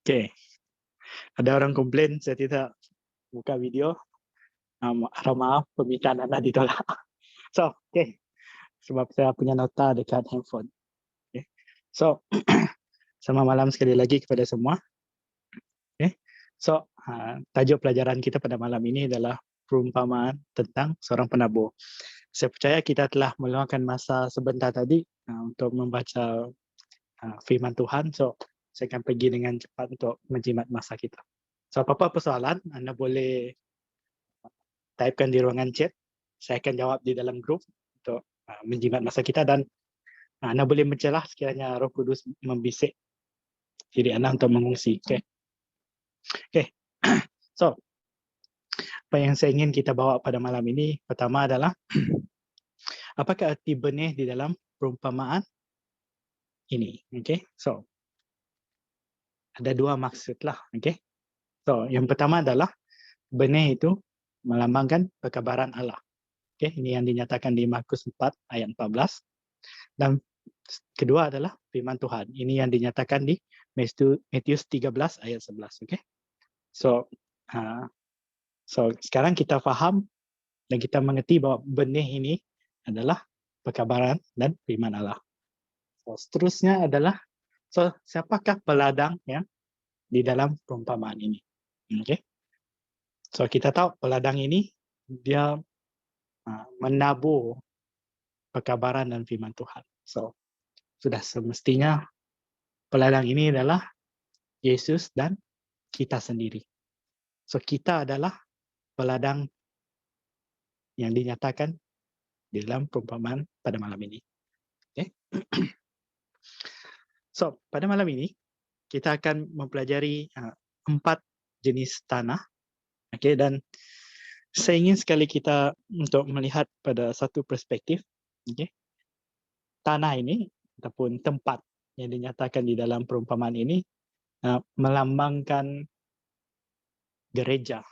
Okey, ada orang komplain saya tidak buka video, harap maaf permintaan anda ditolak. So, okey, sebab saya punya nota dekat handphone. Okey. So, selamat malam sekali lagi kepada semua. Okey. So, tajuk pelajaran kita pada malam ini adalah perumpamaan tentang seorang penabur. Saya percaya kita telah meluangkan masa sebentar tadi, untuk membaca, firman Tuhan. So, saya akan pergi dengan cepat untuk menjimat masa kita. So, apa-apa persoalan, anda boleh typekan di ruangan chat. Saya akan jawab di dalam grup untuk menjimat masa kita, dan anda boleh mencelah sekiranya Roh Kudus membisik diri anda untuk mengungsi. Okey. Okey. So, apa yang saya ingin kita bawa pada malam ini, pertama adalah apakah arti benih di dalam perumpamaan ini? Okey. So, ada dua maksudlah. Okey. So, yang pertama adalah benih itu melambangkan perkabaran Allah. Okey, ini yang dinyatakan di Markus 4 ayat 14. Dan kedua adalah firman Tuhan. Ini yang dinyatakan di Matius 13 ayat 11. Okey. So, sekarang kita faham dan kita mengerti bahawa benih ini adalah perkabaran dan firman Allah. So, seterusnya adalah, siapakah peladang yang di dalam perumpamaan ini? Okey. So, kita tahu peladang ini dia menabur perkabaran dan firman Tuhan. So, sudah semestinya peladang ini adalah Yesus dan kita sendiri. So, kita adalah peladang yang dinyatakan di dalam perumpamaan pada malam ini. Okay? So, pada malam ini, kita akan mempelajari 4 jenis tanah. Okay? Dan saya ingin sekali kita untuk melihat pada satu perspektif. Okay? Tanah ini, ataupun tempat yang dinyatakan di dalam perumpamaan ini, melambangkan gereja.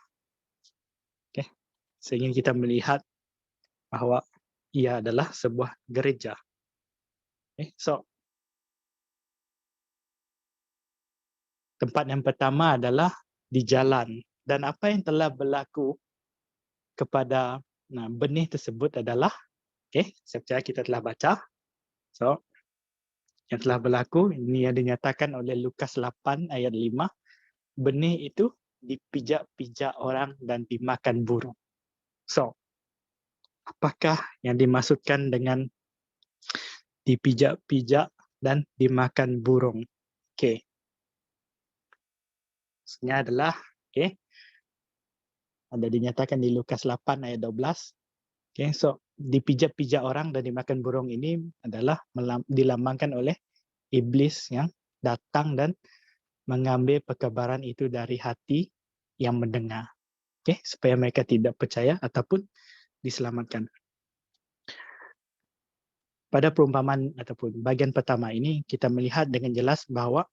Okay? Saya ingin kita melihat bahawa ia adalah sebuah gereja. Okay? So, tempat yang pertama adalah di jalan. Dan apa yang telah berlaku kepada benih tersebut adalah, saya percaya kita telah baca. So, yang telah berlaku, ini yang dinyatakan oleh Lukas 8 ayat 5, benih itu dipijak-pijak orang dan dimakan burung. So, apakah yang dimaksudkan dengan dipijak-pijak dan dimakan burung? Okay. Maksudnya adalah, ada dinyatakan di Lukas 8 ayat 12. Okay, so dipijak-pijak orang dan dimakan burung ini adalah dilambangkan oleh iblis yang datang dan mengambil perkabaran itu dari hati yang mendengar. Okay, supaya mereka tidak percaya ataupun diselamatkan. Pada perumpamaan ataupun bagian pertama ini, kita melihat dengan jelas bahawa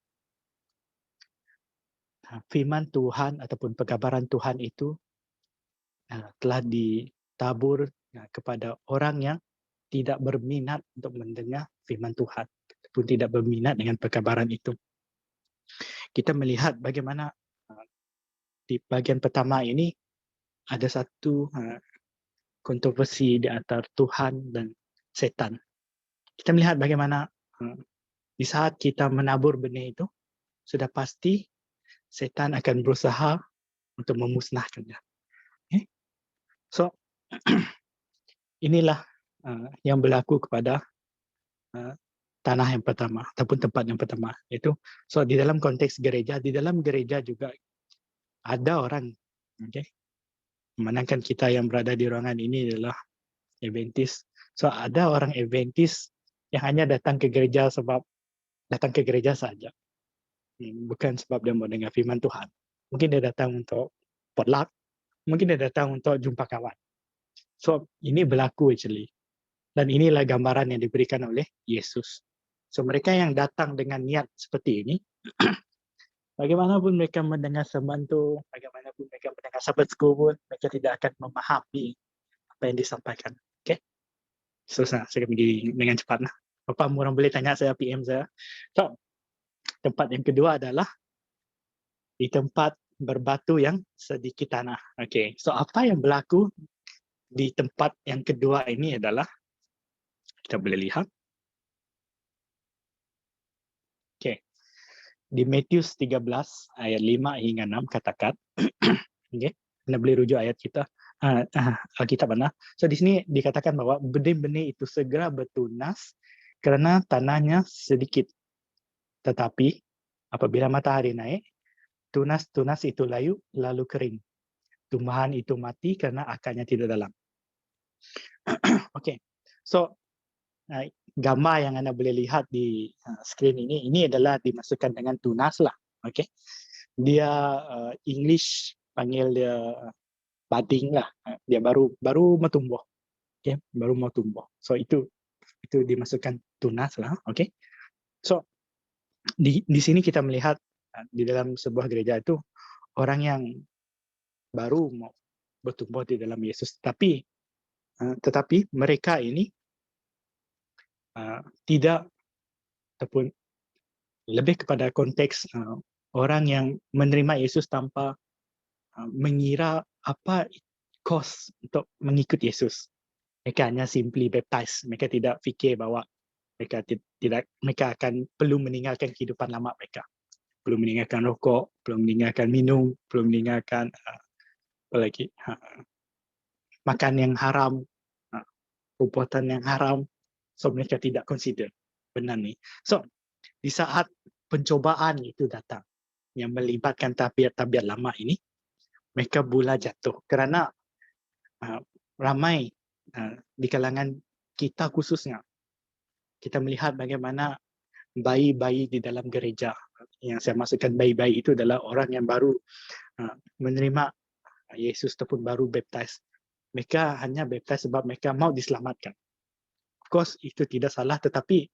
firman Tuhan ataupun perkabaran Tuhan itu telah ditabur kepada orang yang tidak berminat untuk mendengar firman Tuhan ataupun tidak berminat dengan perkabaran itu. Kita melihat bagaimana di bagian pertama ini ada satu kontroversi di antara Tuhan dan setan. Kita melihat bagaimana di saat kita menabur benih itu, sudah pasti setan akan berusaha untuk memusnahkannya. Okay? So, inilah yang berlaku kepada tanah yang pertama ataupun tempat yang pertama. Itu, so di dalam konteks gereja, di dalam gereja juga ada orang, memandangkan kita yang berada di ruangan ini adalah Adventist. So, ada orang Adventist yang hanya datang ke gereja sebab datang ke gereja saja. Bukan sebab dia mau dengar firman Tuhan. Mungkin dia datang untuk potluck, mungkin dia datang untuk jumpa kawan. So, ini berlaku actually. Dan inilah gambaran yang diberikan oleh Yesus. So, mereka yang datang dengan niat seperti ini, bagaimanapun mereka mendengar firman tu, bagaimanapun mereka mendengar Sabbath School pun, mereka tidak akan memahami apa yang disampaikan. Okay? So, saya akan pergi dengan cepat. Apa orang boleh tanya saya, PM saya. So, tempat yang kedua adalah di tempat berbatu yang sedikit tanah. Okay, so apa yang berlaku di tempat yang kedua ini adalah, kita boleh lihat. Okay, di Matius 13 ayat 5 hingga 6 katakan, okay, Anda boleh rujuk ayat kita, Alkitab Anda. So di sini dikatakan bahwa benih-benih itu segera bertunas kerana tanahnya sedikit. Tetapi apabila matahari naik, tunas-tunas itu lalu kering. Tumbuhan itu mati kerana akarnya tidak dalam. Okay, so gambar yang anda boleh lihat di skrin ini adalah dimasukkan dengan tunas lah. Okay, dia English panggil dia budding lah. Dia baru mau tumbuh. Okay, baru mau tumbuh. So itu dimasukkan tunas lah. Okay, so di sini kita melihat di dalam sebuah gereja itu orang yang baru mau bertumbuh di dalam Yesus, tetapi mereka ini tidak, ataupun lebih kepada konteks orang yang menerima Yesus tanpa mengira apa kos untuk mengikut Yesus. Mereka hanya simply baptize. Mereka tidak fikir bahawa mereka akan perlu meninggalkan kehidupan lama mereka. Perlu meninggalkan rokok, perlu meninggalkan minum, perlu meninggalkan makan yang haram, perbuatan yang haram. So mereka tidak consider benar ni. So di saat pencobaan itu datang yang melibatkan tabiat-tabiat lama ini, mereka mula jatuh kerana ramai di kalangan kita khususnya, kita melihat bagaimana bayi-bayi di dalam gereja. Yang saya maksudkan bayi-bayi itu adalah orang yang baru menerima Yesus ataupun baru baptize. Mereka hanya baptize sebab mereka mau diselamatkan. Of course itu tidak salah, tetapi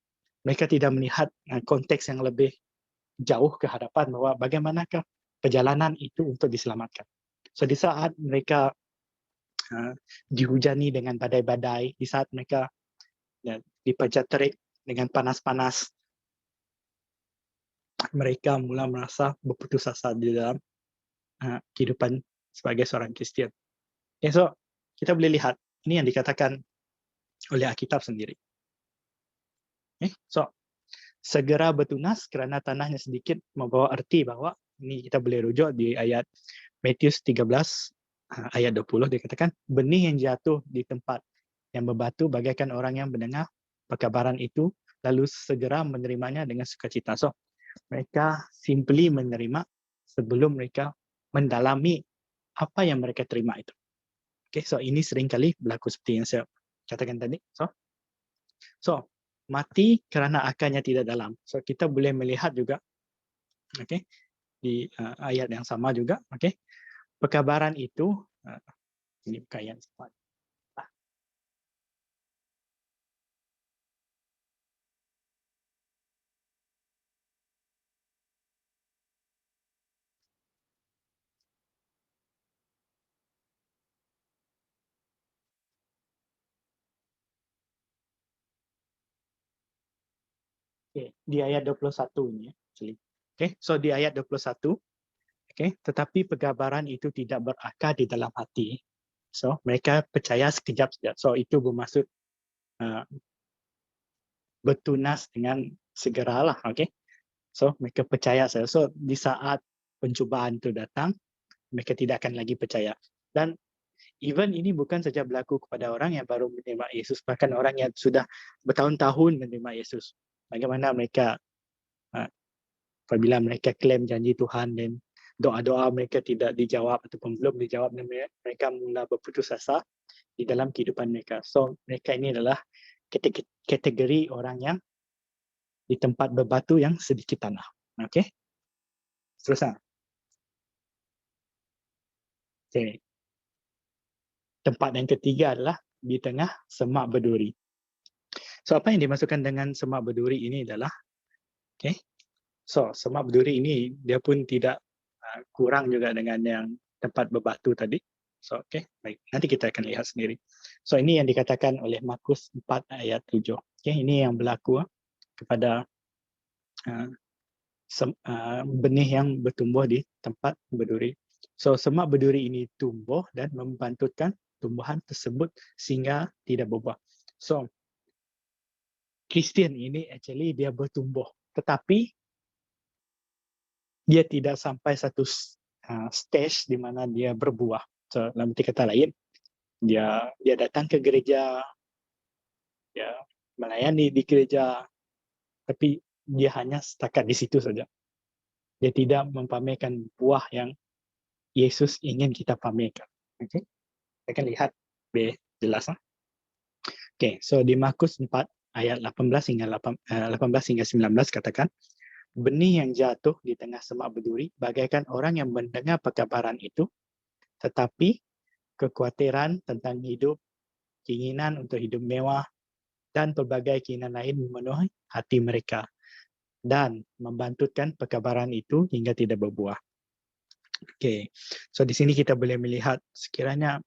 mereka tidak melihat konteks yang lebih jauh ke hadapan bahwa bagaimanakah perjalanan itu untuk diselamatkan. So di saat mereka dihujani dengan badai-badai, di saat mereka dipajak terik dengan panas-panas, mereka mula merasa berputus asa di dalam kehidupan sebagai seorang Kristian. Okay, so kita boleh lihat ini yang dikatakan oleh Alkitab sendiri. Okay, so segera bertunas kerana tanahnya sedikit membawa arti bahawa ini kita boleh rujuk di ayat Matius 13 ayat 20, dikatakan benih yang jatuh di tempat yang berbatu bagaikan orang yang mendengar perkabaran itu lalu segera menerimanya dengan sukacita. So mereka simply menerima sebelum mereka mendalami apa yang mereka terima itu. Okay, so ini seringkali berlaku seperti yang saya katakan tadi. So mati kerana akarnya tidak dalam. So kita boleh melihat juga, okay, di ayat yang sama juga, okay, perkabaran itu ini bukan ayat sama. Okay, di ayat 21 ini. Okay, so di ayat 21, okay, tetapi perkabaran itu tidak berakar di dalam hati. So mereka percaya sekejap saja. So itu bermaksud bertunas dengan segeralah, okay. So mereka percaya saja. So di saat pencubaan itu datang, mereka tidak akan lagi percaya. Dan even ini bukan saja berlaku kepada orang yang baru menerima Yesus, bahkan orang yang sudah bertahun-tahun menerima Yesus. Bagaimana mereka apabila mereka klaim janji Tuhan dan doa-doa mereka tidak dijawab ataupun belum dijawab, mereka mula berputus asa di dalam kehidupan mereka. So mereka ini adalah kategori orang yang di tempat berbatu yang sedikit tanah. Okay, teruslah. Okay. Tempat yang ketiga adalah di tengah semak berduri. So apa yang dimasukkan dengan semak berduri ini adalah, okay, so semak berduri ini dia pun tidak kurang juga dengan yang tempat berbatu tadi. So okay, baik, nanti kita akan lihat sendiri. So ini yang dikatakan oleh Markus 4 ayat 7. Okay, ini yang berlaku kepada benih yang bertumbuh di tempat berduri. So semak berduri ini tumbuh dan membantutkan tumbuhan tersebut sehingga tidak berbuah. So Kristian ini actually dia bertumbuh, tetapi dia tidak sampai satu stage di mana dia berbuah. So dalam arti kata lain, dia datang ke gereja, dia melayani di gereja, tapi dia hanya setakat di situ saja. Dia tidak mempamerkan buah yang Yesus ingin kita pamerkan. Okay? Kita akan lihat lebih jelas. Okay, so di Markus 4 ayat 18 hingga 19 katakan, benih yang jatuh di tengah semak berduri bagaikan orang yang mendengar perkabaran itu, tetapi kekhawatiran tentang hidup, keinginan untuk hidup mewah, dan pelbagai keinginan lain memenuhi hati mereka dan membantutkan perkabaran itu hingga tidak berbuah. Okay, so di sini kita boleh melihat sekiranya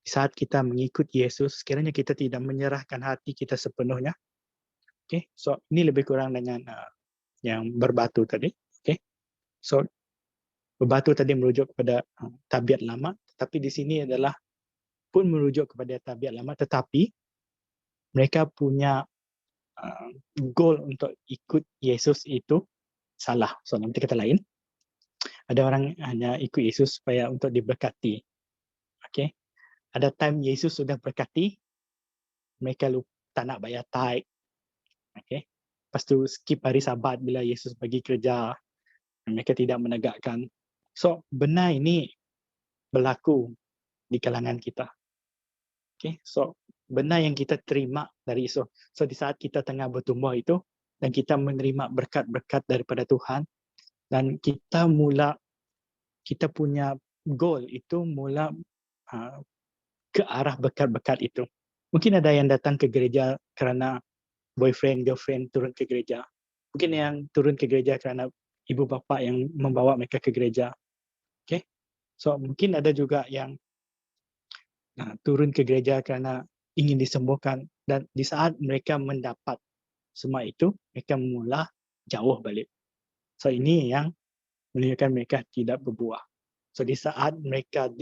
saat kita mengikut Yesus, sekiranya kita tidak menyerahkan hati kita sepenuhnya. Okay, so ini lebih kurang dengan yang berbatu tadi. Okay, so berbatu tadi merujuk kepada tabiat lama, tapi di sini adalah pun merujuk kepada tabiat lama, tetapi mereka punya goal untuk ikut Yesus itu salah. So nanti kata lain, ada orang hanya ikut Yesus supaya untuk diberkati. Okay, ada time Yesus sudah berkati, mereka tak nak bayar tithe. Okay, lepas tu skip hari Sabat bila Yesus bagi kerja, mereka tidak menegakkan. So benar ini berlaku di kalangan kita. Okay, so benar yang kita terima dari Yesus. So di saat kita tengah bertumbuh itu dan kita menerima berkat-berkat daripada Tuhan dan kita punya goal itu mula ke arah berkat-berkat itu. Mungkin ada yang datang ke gereja kerana boyfriend, girlfriend turun ke gereja. Mungkin yang turun ke gereja kerana ibu bapa yang membawa mereka ke gereja. Okay? So mungkin ada juga yang turun ke gereja kerana ingin disembuhkan, dan di saat mereka mendapat semua itu, mereka mula jauh balik. So ini yang menunjukkan mereka tidak berbuah. So di saat mereka,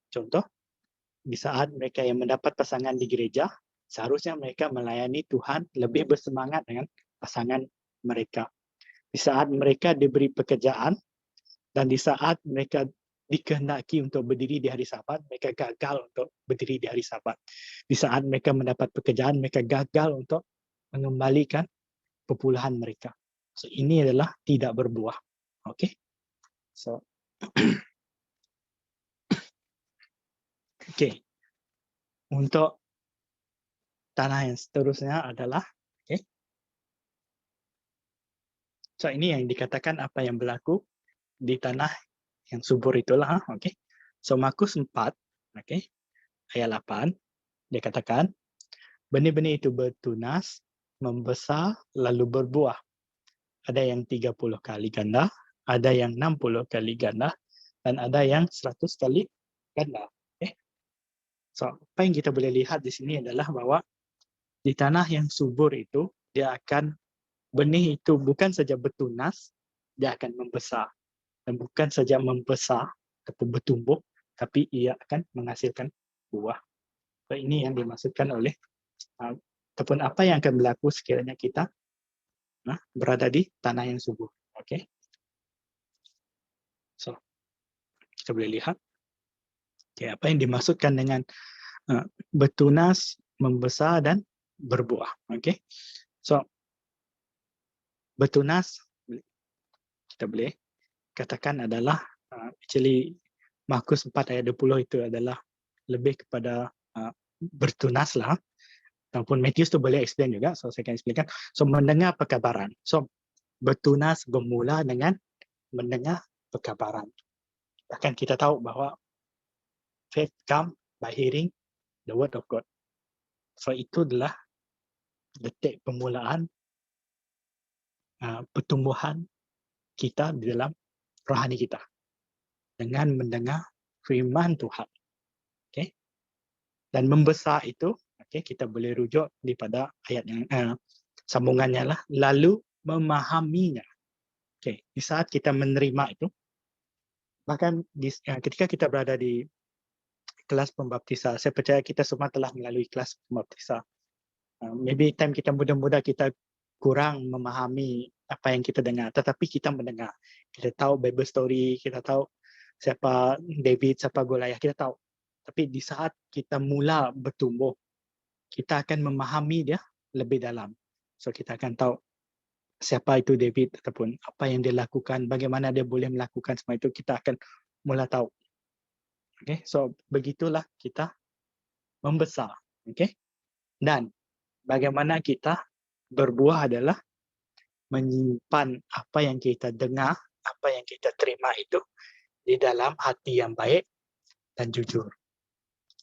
contoh, di saat mereka yang mendapat pasangan di gereja, seharusnya mereka melayani Tuhan lebih bersemangat dengan pasangan mereka. Di saat mereka diberi pekerjaan dan di saat mereka dikehendaki untuk berdiri di hari Sabat, mereka gagal untuk berdiri di hari Sabat. Di saat mereka mendapat pekerjaan, mereka gagal untuk mengembalikan perpuluhan mereka. So ini adalah tidak berbuah. Okay? So okay. Untuk tanah yang seterusnya adalah so ini yang dikatakan apa yang berlaku di tanah yang subur itulah. Okay. So Markus 4 ayat 8 dia katakan, benih-benih itu bertunas, membesar, lalu berbuah. Ada yang 30 kali ganda, ada yang 60 kali ganda, dan ada yang 100 kali ganda. Okay. So apa yang kita boleh lihat di sini adalah bahwa di tanah yang subur itu, dia akan benih itu bukan saja bertunas, dia akan membesar. Dan bukan saja membesar ataupun bertumbuh, tapi ia akan menghasilkan buah. So, ini yang dimaksudkan oleh ataupun apa yang akan berlaku sekiranya kita berada di tanah yang subur. Okay. So, kita boleh lihat apa yang dimaksudkan dengan bertunas, membesar dan berbuah. Okay. So, bertunas kita boleh katakan adalah actually Markus 4 ayat 20 itu adalah lebih kepada bertunas lah. Ataupun Matius tu boleh explain juga, so saya akan explainkan. So mendengar perkabaran. So bertunas bermula dengan mendengar perkabaran. Bahkan kita tahu bahawa faith come by hearing the word of God. So itu adalah detik permulaan pertumbuhan kita di dalam rohani kita dengan mendengar firman Tuhan. Okay. Dan membesar itu, kita boleh rujuk daripada ayat yang sambungannya lah, lalu memahaminya. Okay. Di saat kita menerima itu, bahkan ketika kita berada di kelas pembaptisa, saya percaya kita semua telah melalui kelas pembaptisa. Maybe time kita muda-muda kita kurang memahami apa yang kita dengar, tetapi kita mendengar. Kita tahu Bible story, kita tahu siapa David, siapa Goliath, kita tahu. Tapi di saat kita mula bertumbuh, kita akan memahami dia lebih dalam. So kita akan tahu siapa itu David ataupun apa yang dia lakukan, bagaimana dia boleh melakukan semua itu, kita akan mula tahu. Okay, so begitulah kita membesar. Okay, dan bagaimana kita berbuah adalah menyimpan apa yang kita dengar, apa yang kita terima itu di dalam hati yang baik dan jujur.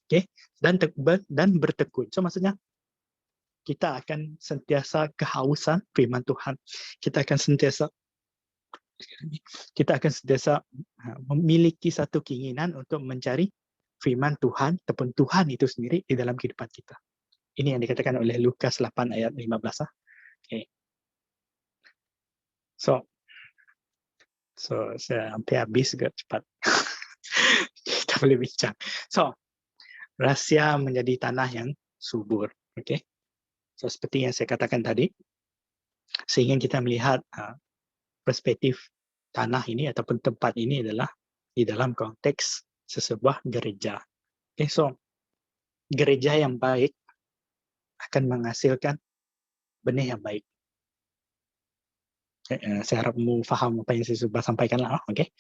Okay, dan bertekun. So maksudnya kita akan sentiasa kehausan firman Tuhan. Kita akan sentiasa memiliki satu keinginan untuk mencari firman Tuhan ataupun Tuhan itu sendiri di dalam kehidupan kita. Ini yang dikatakan oleh Lukas 8 ayat 15. Okay. So saya hampir habis juga cepat. Kita boleh bincang. So, rahsia menjadi tanah yang subur. Okay. So, seperti yang saya katakan tadi, sehingga kita melihat perspektif tanah ini ataupun tempat ini adalah di dalam konteks sesebuah gereja. Okay, so gereja yang baik akan menghasilkan benih yang baik. Okay, saya harapmu faham apa yang saya sudah sampaikan lah. Okay.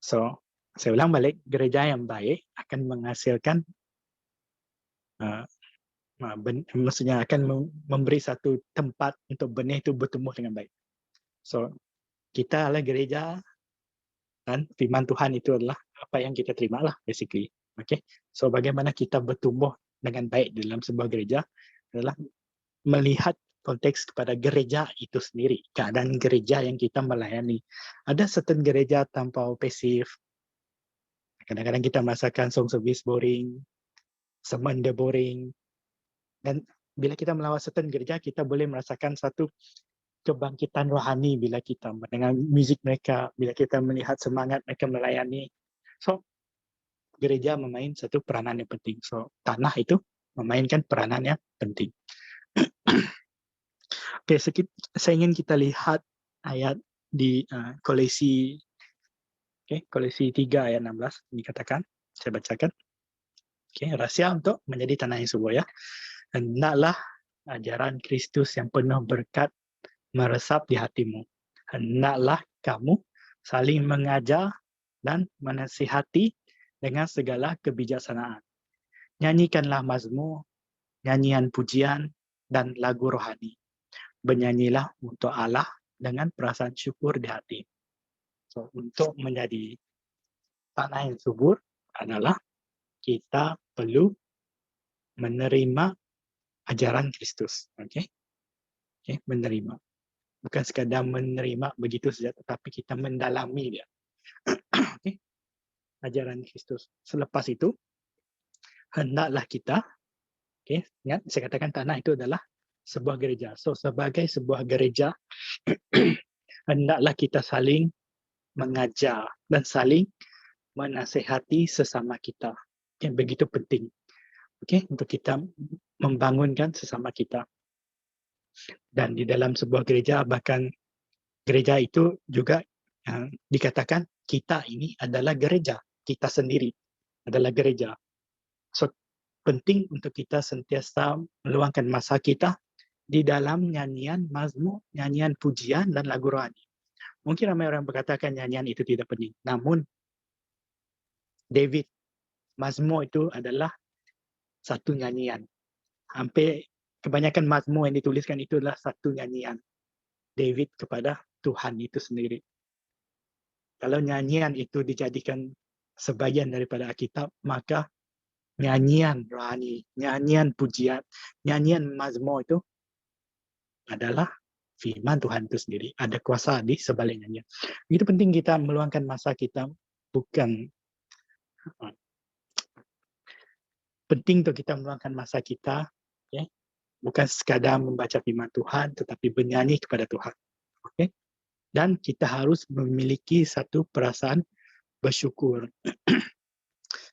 So saya ulang balik, gereja yang baik akan menghasilkan, maksudnya akan memberi satu tempat untuk benih itu bertumbuh dengan baik. So kita adalah gereja dan firman Tuhan itu adalah apa yang kita terima lah basically. Okay. So bagaimana kita bertumbuh dengan baik dalam sebuah gereja adalah melihat konteks kepada gereja itu sendiri, keadaan gereja yang kita melayani. Ada certain gereja tanpa pasif. Kadang-kadang kita merasakan song service boring, sermon dia boring. Dan bila kita melawat certain gereja, kita boleh merasakan satu kebangkitan rohani bila kita mendengar muzik mereka, bila kita melihat semangat mereka melayani. So, gereja memain satu peranan yang penting. So, tanah itu memainkan peranan yang penting. Okay, saya ingin kita lihat ayat di Kolose 3 ayat 16 dikatakan, saya bacakan. Okay, rahsia untuk menjadi tanah yang subur ya. Hendaklah ajaran Kristus yang penuh berkat meresap di hatimu. Hendaklah kamu saling mengajar dan menasihati dengan segala kebijaksanaan. Nyanyikanlah mazmur, nyanyian pujian dan lagu rohani. Bernyanyilah untuk Allah dengan perasaan syukur di hati. So, untuk menjadi tanah yang subur adalah kita perlu menerima ajaran Kristus. Okay? Okay, menerima. Bukan sekadar menerima begitu saja, tetapi kita mendalami dia. Okay? Ajaran Kristus. Selepas itu, hendaklah kita, okay, ingat saya katakan tanah itu adalah sebuah gereja. So, sebagai sebuah gereja, hendaklah kita saling mengajar dan saling menasihati sesama kita. Yang begitu penting. Okay, untuk kita membangunkan sesama kita. Dan di dalam sebuah gereja, bahkan gereja itu juga dikatakan kita ini adalah gereja. Kita sendiri adalah gereja. So, penting untuk kita sentiasa meluangkan masa kita di dalam nyanyian mazmur, nyanyian pujian dan lagu rohani. Mungkin ramai orang berkatakan nyanyian itu tidak penting. Namun, David, mazmur itu adalah satu nyanyian. Hampir kebanyakan mazmur yang dituliskan itu adalah satu nyanyian David kepada Tuhan itu sendiri. Kalau nyanyian itu dijadikan sebagian daripada Alkitab, maka nyanyian rohani, nyanyian pujian, nyanyian mazmur itu adalah firman Tuhan itu sendiri. Ada kuasa di sebalik nyanyian. Itu penting kita meluangkan masa kita, bukan penting untuk kita meluangkan masa kita, okay? Bukan sekadar membaca firman Tuhan, tetapi bernyanyi kepada Tuhan. Okay? Dan kita harus memiliki satu perasaan bersyukur.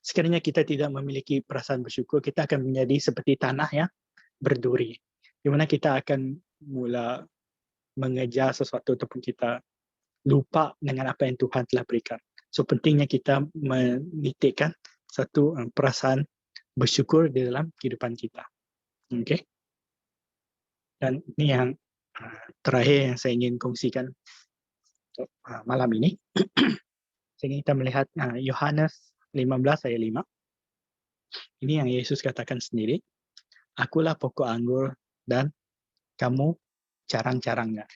Sekiranya kita tidak memiliki perasaan bersyukur, kita akan menjadi seperti tanah yang berduri, di mana kita akan mula mengejar sesuatu ataupun kita lupa dengan apa yang Tuhan telah berikan. So pentingnya kita menitikkan satu perasaan bersyukur di dalam kehidupan kita. Okay? Dan ini yang terakhir yang saya ingin kongsikan untuk malam ini. Saya ingin kita melihat Yohanes 15 ayat 5. Ini yang Yesus katakan sendiri. Akulah pokok anggur dan kamu carang-carangnya.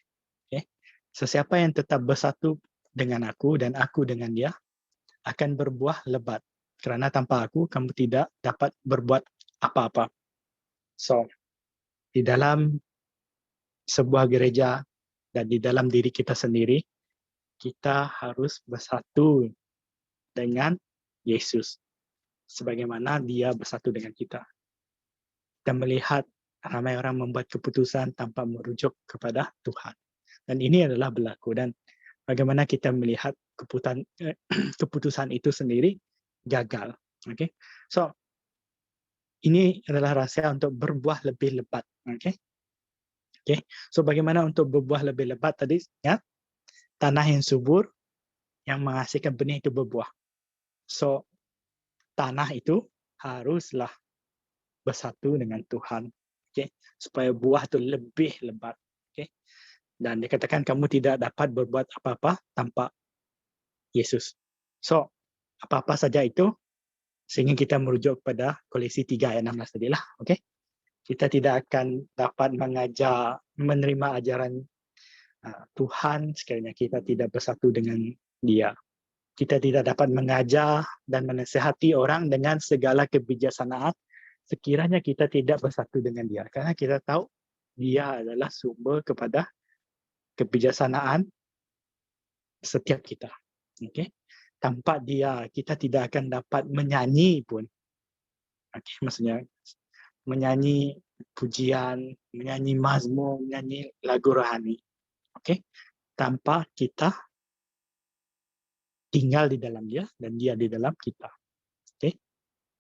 Okay? Sesiapa yang tetap bersatu dengan aku dan aku dengan dia akan berbuah lebat. Kerana tanpa aku, kamu tidak dapat berbuat apa-apa. So, di dalam sebuah gereja dan di dalam diri kita sendiri, kita harus bersatu dengan Yesus. Sebagaimana dia bersatu dengan kita. Kita melihat ramai orang membuat keputusan tanpa merujuk kepada Tuhan. Dan ini adalah berlaku. Dan bagaimana kita melihat keputusan itu sendiri gagal. Okay? So, ini adalah rahasia untuk berbuah lebih lebat. Okay? Okay? So, bagaimana untuk berbuah lebih lebat tadi? Ya, tanah yang subur yang menghasilkan benih itu berbuah. So, tanah itu haruslah bersatu dengan Tuhan. Okay? Supaya buah itu lebih lebat. Okay? Dan dikatakan kamu tidak dapat berbuat apa-apa tanpa Yesus. So, apa-apa saja itu, sehingga kita merujuk pada Kolose 3 ayat 16 tadi lah. Okay? Kita tidak akan dapat mengajar, menerima ajaran Tuhan sekiranya kita tidak bersatu dengan dia. Kita tidak dapat mengajar dan menasihati orang dengan segala kebijaksanaan sekiranya kita tidak bersatu dengan dia. Karena kita tahu dia adalah sumber kepada kebijaksanaan setiap kita. Okay? Tanpa dia, kita tidak akan dapat menyanyi pun. Okay? Maksudnya, menyanyi pujian, menyanyi mazmur, menyanyi lagu rohani. Okay? Tanpa kita tinggal di dalam dia dan dia di dalam kita. Okay?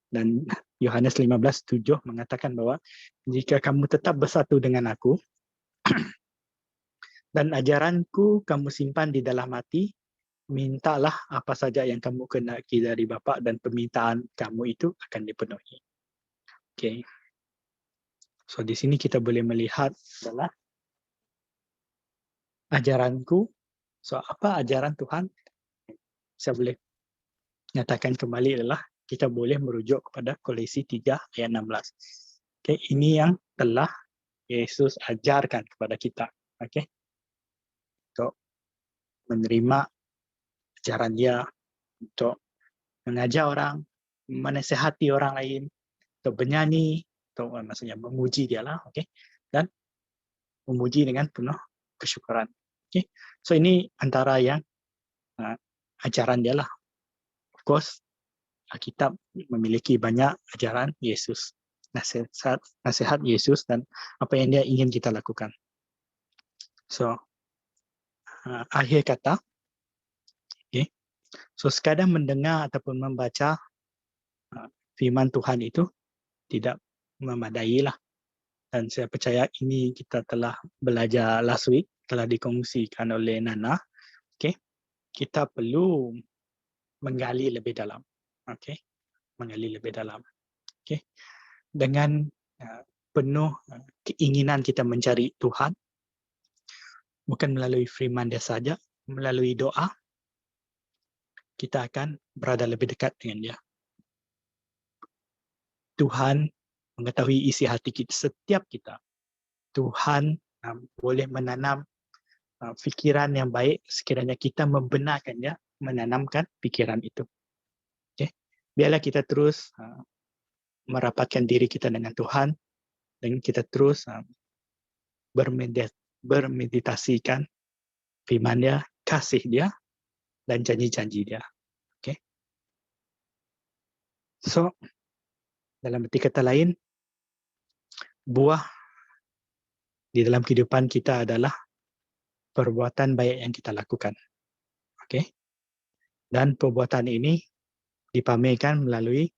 Dan Yohanes 15:7 mengatakan bahwa jika kamu tetap bersatu dengan aku dan ajaranku kamu simpan di dalam hati, mintalah apa saja yang kamu kehendaki dari Bapa dan permintaan kamu itu akan dipenuhi. Okay. So di sini kita boleh melihat adalah ajaranku. So apa ajaran Tuhan? Saya boleh nyatakan kembali adalah kita boleh merujuk kepada Kolose 3 ayat 16. Okay, ini yang telah Yesus ajarkan kepada kita. Okay. Untuk menerima ajaran dia, untuk mengajar orang, menasihati orang lain, untuk bernyanyi, untuk maksudnya memuji dia lah, okay? Dan memuji dengan penuh kesyukuran. Okay? So ini antara yang ajaran dia lah. Of course, Alkitab memiliki banyak ajaran Yesus, nasihat Yesus dan apa yang dia ingin kita lakukan. So, akhir kata, okay? So sekadar mendengar ataupun membaca firman Tuhan itu tidak memadai lah. Dan saya percaya ini kita telah belajar last week, telah dikongsikan oleh Nana. Okay? Kita perlu menggali lebih dalam. Okay? Menggali lebih dalam. Okay? Dengan penuh keinginan kita mencari Tuhan, bukan melalui firman dia saja, melalui doa, kita akan berada lebih dekat dengan dia. Tuhan mengetahui isi hati kita, setiap kita. Tuhan boleh menanam fikiran yang baik sekiranya kita membenarkannya, menanamkan fikiran itu. Okay? Biarlah kita terus merapatkan diri kita dengan Tuhan dan kita terus bermeditasikan firman dia, kasih dia dan janji-janji dia. Okay? So, dalam arti kata lain, buah di dalam kehidupan kita adalah perbuatan baik yang kita lakukan. Okey. Dan perbuatan ini dipamerkan melalui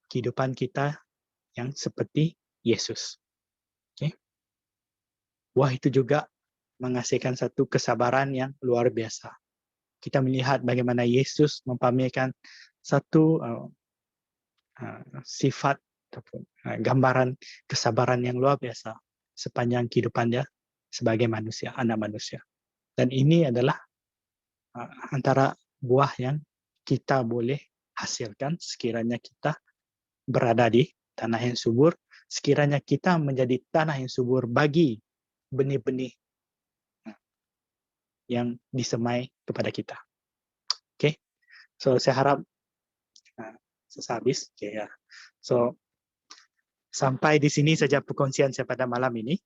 kehidupan kita yang seperti Yesus. Okey. Buah itu juga menghasilkan satu kesabaran yang luar biasa. Kita melihat bagaimana Yesus mempamerkan satu sifat ataupun gambaran kesabaran yang luar biasa sepanjang kehidupan dia sebagai manusia, anak manusia. Dan ini adalah antara buah yang kita boleh hasilkan sekiranya kita berada di tanah yang subur, sekiranya kita menjadi tanah yang subur bagi benih-benih yang disemai kepada kita. Okay, so saya harap selesai habis. Okay, ya. So sampai di sini saja perkongsian saya pada malam ini.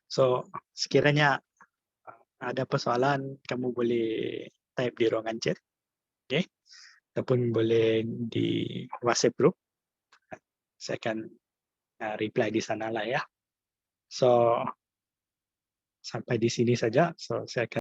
So sekiranya ada persoalan, kamu boleh type di ruangan chat, okay? Ataupun boleh di WhatsApp group. Saya akan reply di sana lah ya. So sampai di sini saja. So saya akan